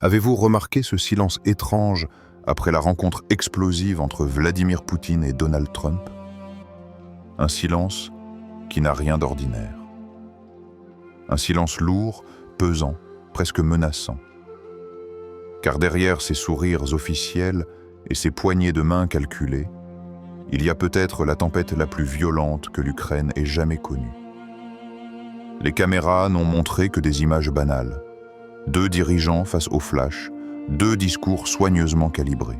Avez-vous remarqué ce silence étrange après la rencontre explosive entre Vladimir Poutine et Donald Trump? Un silence qui n'a rien d'ordinaire. Un silence lourd, pesant, presque menaçant. Car derrière ces sourires officiels et ces poignées de main calculées, il y a peut-être la tempête la plus violente que l'Ukraine ait jamais connue. Les caméras n'ont montré que des images banales. Deux dirigeants face au flash, deux discours soigneusement calibrés.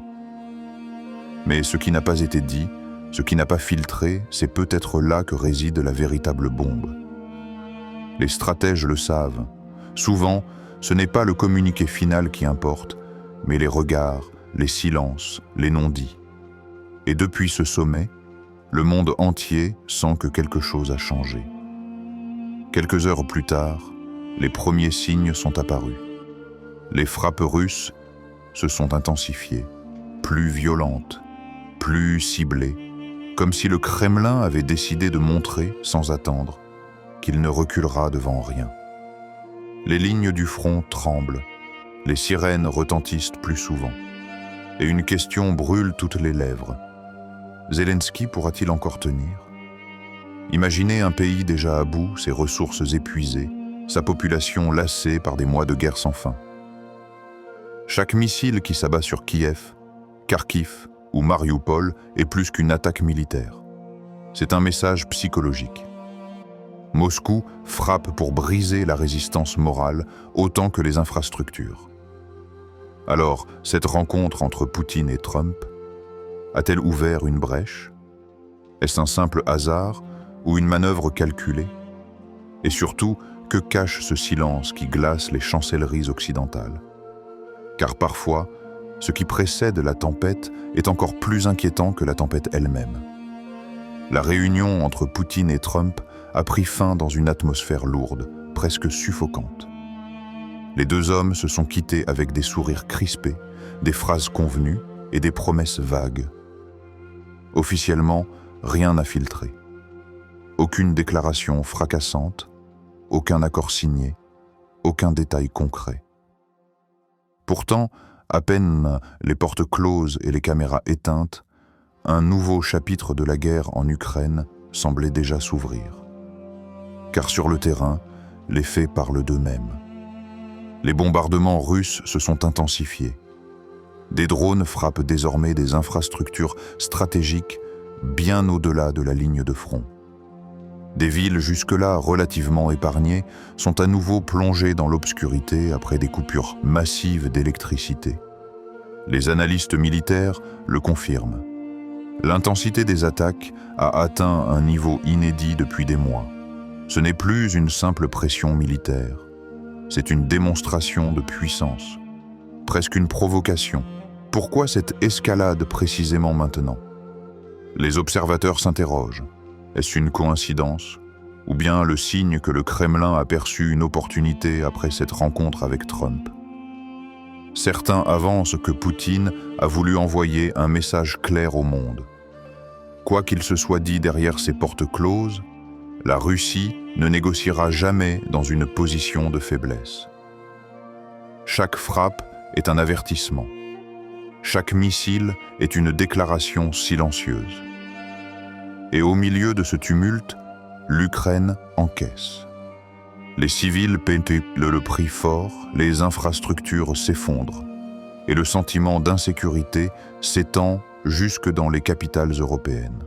Mais ce qui n'a pas été dit, ce qui n'a pas filtré, c'est peut-être là que réside la véritable bombe. Les stratèges le savent. Souvent, ce n'est pas le communiqué final qui importe, mais les regards, les silences, les non-dits. Et depuis ce sommet, le monde entier sent que quelque chose a changé. Quelques heures plus tard, les premiers signes sont apparus. Les frappes russes se sont intensifiées, plus violentes, plus ciblées, comme si le Kremlin avait décidé de montrer, sans attendre, qu'il ne reculera devant rien. Les lignes du front tremblent, les sirènes retentissent plus souvent, et une question brûle toutes les lèvres. Zelensky pourra-t-il encore tenir? Imaginez un pays déjà à bout, ses ressources épuisées, sa population lassée par des mois de guerre sans fin. Chaque missile qui s'abat sur Kiev, Kharkiv ou Mariupol est plus qu'une attaque militaire. C'est un message psychologique. Moscou frappe pour briser la résistance morale autant que les infrastructures. Alors, cette rencontre entre Poutine et Trump a-t-elle ouvert une brèche? Est-ce un simple hasard ou une manœuvre calculée? Et surtout, que cache ce silence qui glace les chancelleries occidentales? Car parfois, ce qui précède la tempête est encore plus inquiétant que la tempête elle-même. La réunion entre Poutine et Trump a pris fin dans une atmosphère lourde, presque suffocante. Les deux hommes se sont quittés avec des sourires crispés, des phrases convenues et des promesses vagues. Officiellement, rien n'a filtré. Aucune déclaration fracassante, aucun accord signé, aucun détail concret. Pourtant, à peine les portes closes et les caméras éteintes, un nouveau chapitre de la guerre en Ukraine semblait déjà s'ouvrir. Car sur le terrain, les faits parlent d'eux-mêmes. Les bombardements russes se sont intensifiés. Des drones frappent désormais des infrastructures stratégiques bien au-delà de la ligne de front. Des villes jusque-là relativement épargnées sont à nouveau plongées dans l'obscurité après des coupures massives d'électricité. Les analystes militaires le confirment. L'intensité des attaques a atteint un niveau inédit depuis des mois. Ce n'est plus une simple pression militaire. C'est une démonstration de puissance, presque une provocation. Pourquoi cette escalade précisément maintenant? Les observateurs s'interrogent. Est-ce une coïncidence? Ou bien le signe que le Kremlin a perçu une opportunité après cette rencontre avec Trump? Certains avancent que Poutine a voulu envoyer un message clair au monde. Quoi qu'il se soit dit derrière ces portes closes, la Russie ne négociera jamais dans une position de faiblesse. Chaque frappe est un avertissement. Chaque missile est une déclaration silencieuse. Et au milieu de ce tumulte, l'Ukraine encaisse. Les civils paient le prix fort, les infrastructures s'effondrent, et le sentiment d'insécurité s'étend jusque dans les capitales européennes.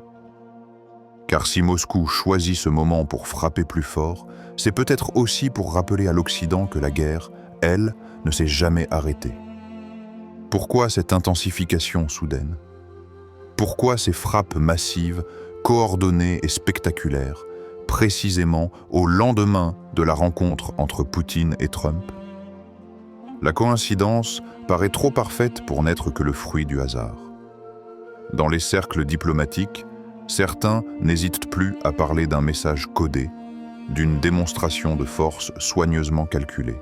Car si Moscou choisit ce moment pour frapper plus fort, c'est peut-être aussi pour rappeler à l'Occident que la guerre, elle, ne s'est jamais arrêtée. Pourquoi cette intensification soudaine? Pourquoi ces frappes massives, coordonnées et spectaculaires, précisément au lendemain de la rencontre entre Poutine et Trump? La coïncidence paraît trop parfaite pour n'être que le fruit du hasard. Dans les cercles diplomatiques, certains n'hésitent plus à parler d'un message codé, d'une démonstration de force soigneusement calculée.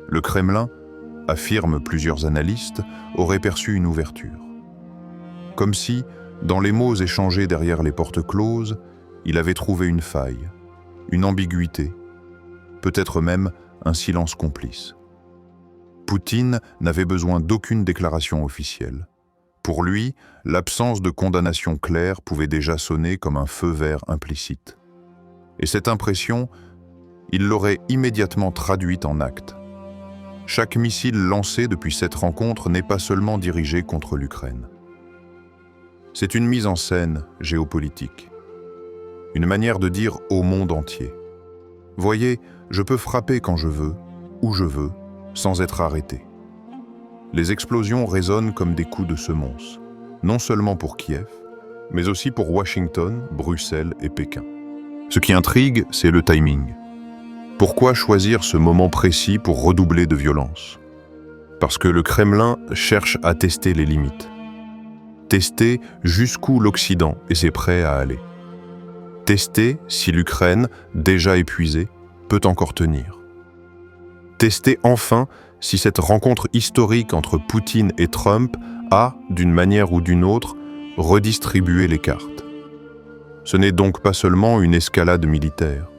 Le Kremlin, affirment plusieurs analystes, aurait perçu une ouverture. Comme si, dans les mots échangés derrière les portes closes, il avait trouvé une faille, une ambiguïté, peut-être même un silence complice. Poutine n'avait besoin d'aucune déclaration officielle. Pour lui, l'absence de condamnation claire pouvait déjà sonner comme un feu vert implicite. Et cette impression, il l'aurait immédiatement traduite en actes. Chaque missile lancé depuis cette rencontre n'est pas seulement dirigé contre l'Ukraine. C'est une mise en scène géopolitique. Une manière de dire au monde entier. Voyez, je peux frapper quand je veux, où je veux, sans être arrêté. Les explosions résonnent comme des coups de semonce, non seulement pour Kiev, mais aussi pour Washington, Bruxelles et Pékin. Ce qui intrigue, c'est le timing. Pourquoi choisir ce moment précis pour redoubler de violence? Parce que le Kremlin cherche à tester les limites. Tester jusqu'où l'Occident est prêt à aller. Tester si l'Ukraine, déjà épuisée, peut encore tenir. Tester enfin si cette rencontre historique entre Poutine et Trump a, d'une manière ou d'une autre, redistribué les cartes. Ce n'est donc pas seulement une escalade militaire.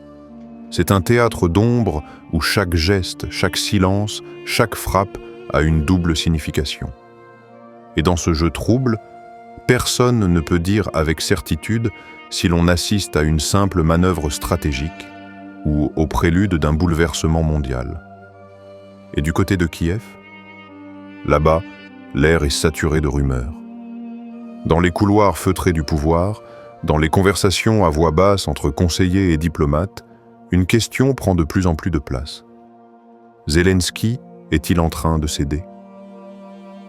C'est un théâtre d'ombre où chaque geste, chaque silence, chaque frappe a une double signification. Et dans ce jeu trouble, personne ne peut dire avec certitude si l'on assiste à une simple manœuvre stratégique ou au prélude d'un bouleversement mondial. Et du côté de Kiev, là-bas, l'air est saturé de rumeurs. Dans les couloirs feutrés du pouvoir, dans les conversations à voix basse entre conseillers et diplomates, une question prend de plus en plus de place. Zelensky est-il en train de céder?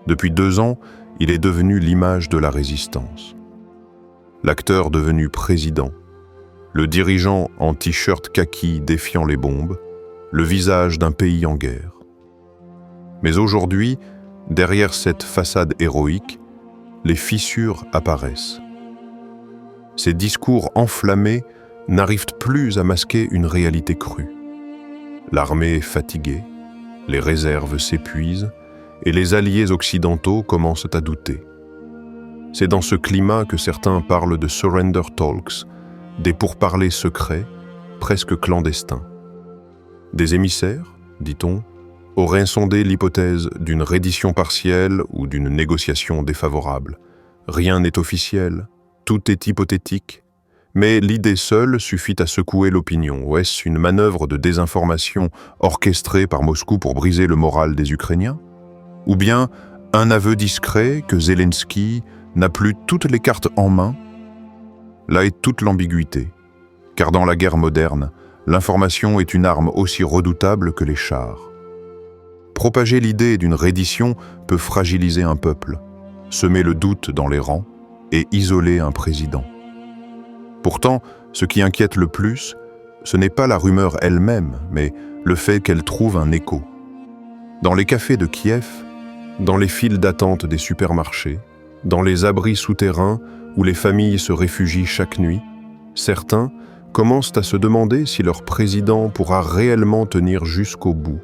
Depuis 2 ans, il est devenu l'image de la résistance. L'acteur devenu président, le dirigeant en t-shirt kaki défiant les bombes, le visage d'un pays en guerre. Mais aujourd'hui, derrière cette façade héroïque, les fissures apparaissent. Ces discours enflammés n'arrivent plus à masquer une réalité crue. L'armée est fatiguée, les réserves s'épuisent et les alliés occidentaux commencent à douter. C'est dans ce climat que certains parlent de surrender talks, des pourparlers secrets, presque clandestins. Des émissaires, dit-on, auraient sondé l'hypothèse d'une reddition partielle ou d'une négociation défavorable. Rien n'est officiel, tout est hypothétique, mais l'idée seule suffit à secouer l'opinion. Est-ce une manœuvre de désinformation orchestrée par Moscou pour briser le moral des Ukrainiens? Ou bien un aveu discret que Zelensky n'a plus toutes les cartes en main? Là est toute l'ambiguïté, car dans la guerre moderne, l'information est une arme aussi redoutable que les chars. Propager l'idée d'une reddition peut fragiliser un peuple, semer le doute dans les rangs et isoler un président. Pourtant, ce qui inquiète le plus, ce n'est pas la rumeur elle-même, mais le fait qu'elle trouve un écho. Dans les cafés de Kiev, dans les files d'attente des supermarchés, dans les abris souterrains où les familles se réfugient chaque nuit, certains commencent à se demander si leur président pourra réellement tenir jusqu'au bout.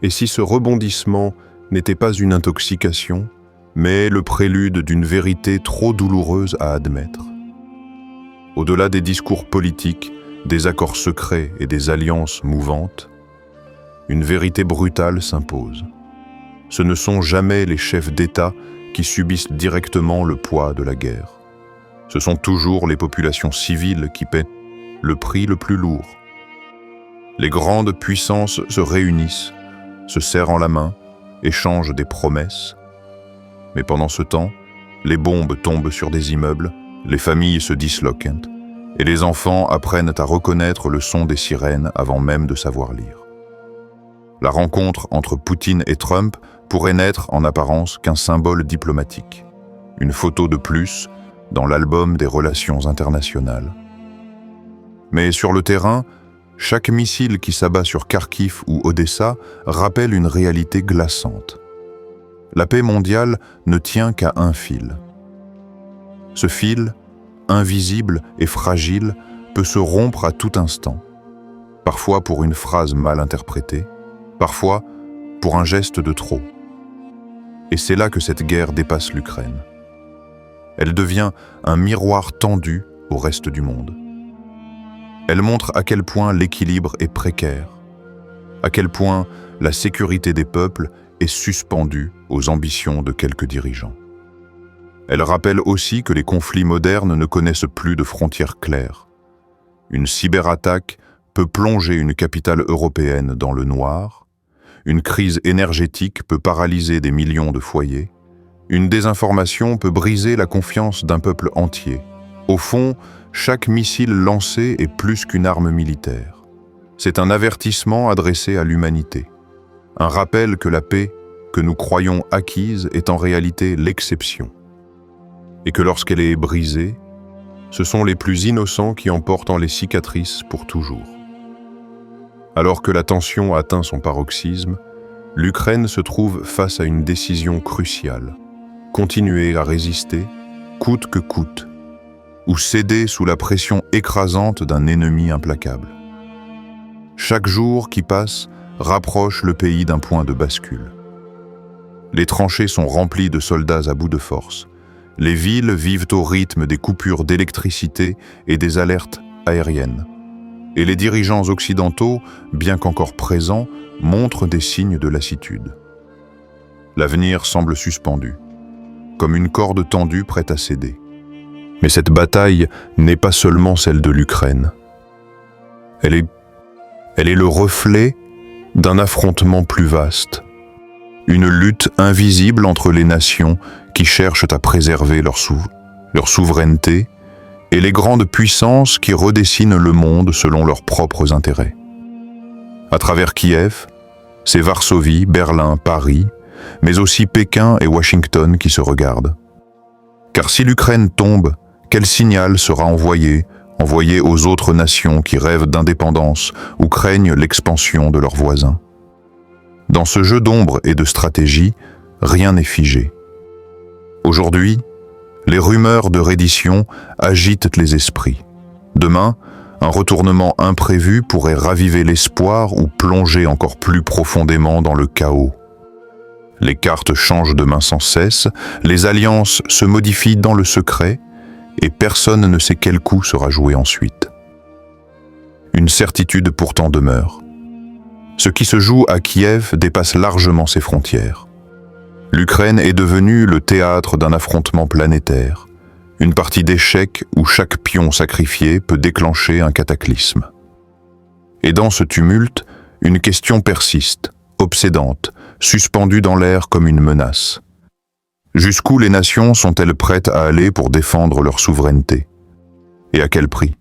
Et si ce rebondissement n'était pas une intoxication, mais le prélude d'une vérité trop douloureuse à admettre. Au-delà des discours politiques, des accords secrets et des alliances mouvantes, une vérité brutale s'impose. Ce ne sont jamais les chefs d'État qui subissent directement le poids de la guerre. Ce sont toujours les populations civiles qui paient le prix le plus lourd. Les grandes puissances se réunissent, se serrent la main, échangent des promesses. Mais pendant ce temps, les bombes tombent sur des immeubles, les familles se disloquent, et les enfants apprennent à reconnaître le son des sirènes avant même de savoir lire. La rencontre entre Poutine et Trump pourrait n'être en apparence qu'un symbole diplomatique, une photo de plus dans l'album des relations internationales. Mais sur le terrain, chaque missile qui s'abat sur Kharkiv ou Odessa rappelle une réalité glaçante. La paix mondiale ne tient qu'à un fil. Ce fil, invisible et fragile, peut se rompre à tout instant, parfois pour une phrase mal interprétée, parfois pour un geste de trop. Et c'est là que cette guerre dépasse l'Ukraine. Elle devient un miroir tendu au reste du monde. Elle montre à quel point l'équilibre est précaire. À quel point la sécurité des peuples est suspendue aux ambitions de quelques dirigeants. Elle rappelle aussi que les conflits modernes ne connaissent plus de frontières claires. Une cyberattaque peut plonger une capitale européenne dans le noir, une crise énergétique peut paralyser des millions de foyers, une désinformation peut briser la confiance d'un peuple entier. Au fond, chaque missile lancé est plus qu'une arme militaire. C'est un avertissement adressé à l'humanité. Un rappel que la paix, que nous croyons acquise, est en réalité l'exception. Et que lorsqu'elle est brisée, ce sont les plus innocents qui en portent les cicatrices pour toujours. Alors que la tension atteint son paroxysme, l'Ukraine se trouve face à une décision cruciale. Continuer à résister, coûte que coûte, ou céder sous la pression écrasante d'un ennemi implacable. Chaque jour qui passe rapproche le pays d'un point de bascule. Les tranchées sont remplies de soldats à bout de force. Les villes vivent au rythme des coupures d'électricité et des alertes aériennes. Et les dirigeants occidentaux, bien qu'encore présents, montrent des signes de lassitude. L'avenir semble suspendu, comme une corde tendue prête à céder. Mais cette bataille n'est pas seulement celle de l'Ukraine. Elle est le reflet d'un affrontement plus vaste, une lutte invisible entre les nations qui cherchent à préserver leur souveraineté et les grandes puissances qui redessinent le monde selon leurs propres intérêts. À travers Kiev, c'est Varsovie, Berlin, Paris, mais aussi Pékin et Washington qui se regardent. Car si l'Ukraine tombe, quel signal sera envoyé aux autres nations qui rêvent d'indépendance ou craignent l'expansion de leurs voisins? Dans ce jeu d'ombre et de stratégie, rien n'est figé. Aujourd'hui, les rumeurs de reddition agitent les esprits. Demain, un retournement imprévu pourrait raviver l'espoir ou plonger encore plus profondément dans le chaos. Les cartes changent de main sans cesse, les alliances se modifient dans le secret, et personne ne sait quel coup sera joué ensuite. Une certitude pourtant demeure. Ce qui se joue à Kiev dépasse largement ses frontières. L'Ukraine est devenue le théâtre d'un affrontement planétaire, une partie d'échecs où chaque pion sacrifié peut déclencher un cataclysme. Et dans ce tumulte, une question persiste, obsédante, suspendue dans l'air comme une menace. Jusqu'où les nations sont-elles prêtes à aller pour défendre leur souveraineté? Et à quel prix?